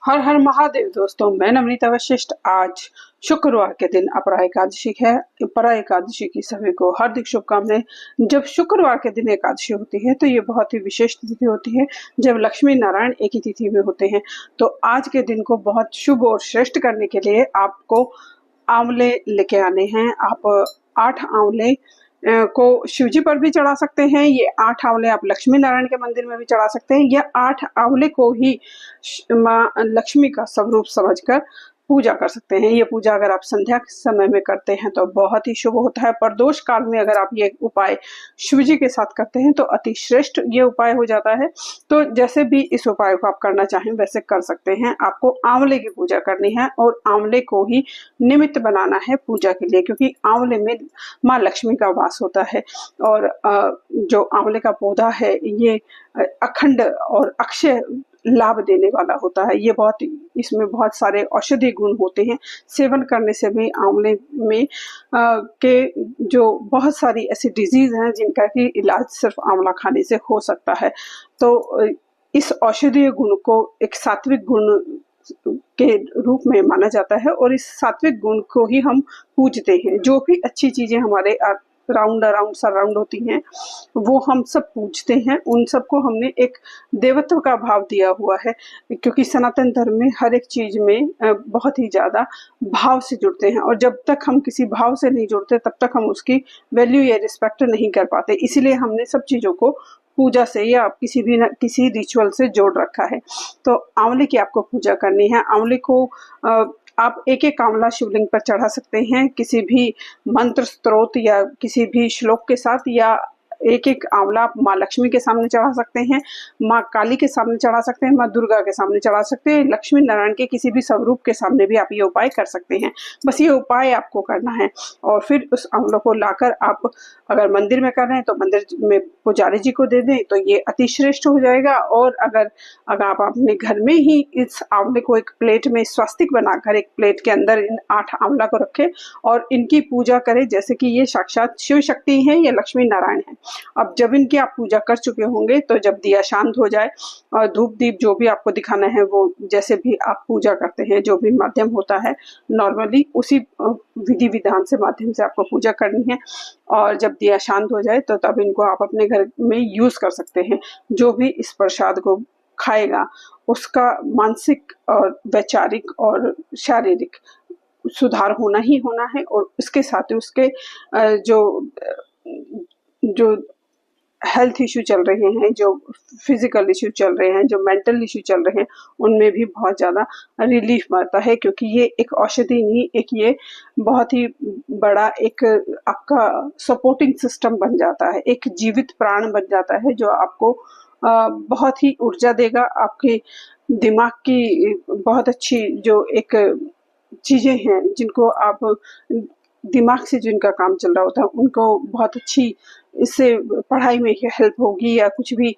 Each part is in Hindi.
हर हर महादेव दोस्तों, मैं नम्रता वशिष्ठ। आज शुक्रवार के दिन अपरा एकादशी है। अपरा एकादशी की सभी को हार्दिक शुभकामनाएं। जब शुक्रवार के दिन एकादशी होती है तो ये बहुत ही विशेष तिथि होती है, जब लक्ष्मी नारायण एक ही तिथि में होते हैं। तो आज के दिन को बहुत शुभ और श्रेष्ठ करने के लिए आपको आंवले लेके आने हैं। आप 8 आंवले को शिवजी पर भी चढ़ा सकते हैं। ये 8 आंवले आप लक्ष्मी नारायण के मंदिर में भी चढ़ा सकते हैं। या 8 आंवले को ही माँ लक्ष्मी का स्वरूप समझकर पूजा कर सकते हैं। ये पूजा अगर आप संध्या के समय में करते हैं तो बहुत ही शुभ होता है। प्रदोष काल में अगर आप ये उपाय शिवजी के साथ करते हैं तो अति श्रेष्ठ ये उपाय हो जाता है। तो जैसे भी इस उपाय को आप करना चाहें वैसे कर सकते हैं। आपको आंवले की पूजा करनी है और आंवले को ही निमित्त बनाना है पूजा के लिए, क्योंकि आंवले में माँ लक्ष्मी का वास होता है। और जो आंवले का पौधा है ये अखंड और अक्षय लाभ देने वाला होता है। ये इसमें बहुत सारे औषधीय गुण होते हैं। सेवन करने से भी आंवले में के जो बहुत सारी ऐसी डिजीज हैं जिनका कि इलाज सिर्फ आंवला खाने से हो सकता है। तो इस औषधीय गुण को एक सात्विक गुण के रूप में माना जाता है और इस सात्विक गुण को ही हम पूजते हैं। जो भी अच्छी चीजें हमारे अराउंड सराउंड होती हैं वो हम सब पूजते हैं। उन सबको हमने एक देवत्व का भाव दिया हुआ है, क्योंकि सनातन धर्म में हर एक चीज में बहुत ही ज्यादा भाव से जुड़ते हैं। और जब तक हम किसी भाव से नहीं जुड़ते तब तक हम उसकी वैल्यू या रिस्पेक्ट नहीं कर पाते। इसीलिए हमने सब चीजों को पूजा से या किसी रिचुअल से जोड़ रखा है। तो आंवले की आपको पूजा करनी है। आंवले को आप एक एक आंवला शिवलिंग पर चढ़ा सकते हैं, किसी भी मंत्र स्त्रोत या किसी भी श्लोक के साथ, या एक एक आंवला आप माँ लक्ष्मी के सामने चढ़ा सकते हैं, माँ काली के सामने चढ़ा सकते हैं, माँ दुर्गा के सामने चढ़ा सकते हैं, लक्ष्मी नारायण के किसी भी स्वरूप के सामने भी आप ये उपाय कर सकते हैं। बस ये उपाय आपको करना है। और फिर उस आंवलों को लाकर आप अगर मंदिर में कर रहे हैं तो मंदिर में पुजारी जी को दे दें तो ये अति श्रेष्ठ हो जाएगा। और अगर आप अपने घर में ही इस आंवले को एक प्लेट में स्वास्तिक बनाकर एक प्लेट के अंदर इन 8 आंवला को रखें और इनकी पूजा करें जैसे कि ये साक्षात शिव शक्ति है या लक्ष्मी नारायण है। अब जब इनकी आप पूजा कर चुके होंगे तो जब दिया शांत हो जाए और धूप दीप जो भी आपको दिखाना है वो जैसे भी आप पूजा करते हैं जो भी माध्यम होता है नॉर्मली उसी विधि विधान से माध्यम से आपको पूजा करनी है। और जब दिया शांत हो जाए तो तब इनको आप अपने घर में यूज कर सकते हैं। जो भी इस प्रसाद को खाएगा उसका मानसिक और वैचारिक और शारीरिक सुधार होना ही होना है। और इसके साथ ही उसके जो हेल्थ इश्यू चल रहे हैं, जो फिजिकल इश्यू चल रहे हैं, जो मेंटल इश्यू चल रहे हैं, उनमें भी बहुत ज़्यादा रिलीफ मिलता है। क्योंकि ये एक औषधि नहीं, एक ये बहुत ही बड़ा एक आपका सपोर्टिंग सिस्टम बन जाता है, एक जीवित प्राण बन जाता है जो आपको बहुत ही ऊर्जा देगा। आपके दिमाग की बहुत अच्छी जो एक चीज़ें हैं जिनको आप दिमाग से जिनका काम चल रहा होता है उनको बहुत अच्छी इससे पढ़ाई में हेल्प होगी, या कुछ भी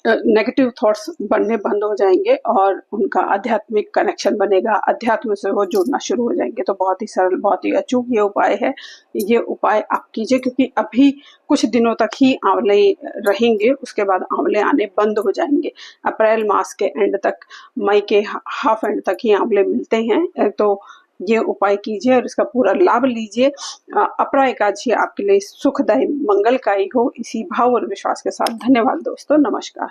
नेगेटिव थॉट्स बनने बंद हो जाएंगे और उनका आध्यात्मिक कनेक्शन बनेगा, अध्यात्म से वो जुड़ना शुरू हो जाएंगे। तो बहुत ही सरल, बहुत ही अचूक ये उपाय है। ये उपाय आप कीजिए, क्योंकि अभी कुछ दिनों तक ही आंवले रहेंगे, उसके बाद आंवले आने बंद हो जाएंगे। अप्रैल मास के एंड तक, मई के हाफ एंड तक ही आंवले मिलते हैं। तो ये उपाय कीजिए और इसका पूरा लाभ लीजिए। अपरा एकादशी आपके लिए सुखदायी मंगलकारी हो, इसी भाव और विश्वास के साथ। धन्यवाद दोस्तों, नमस्कार।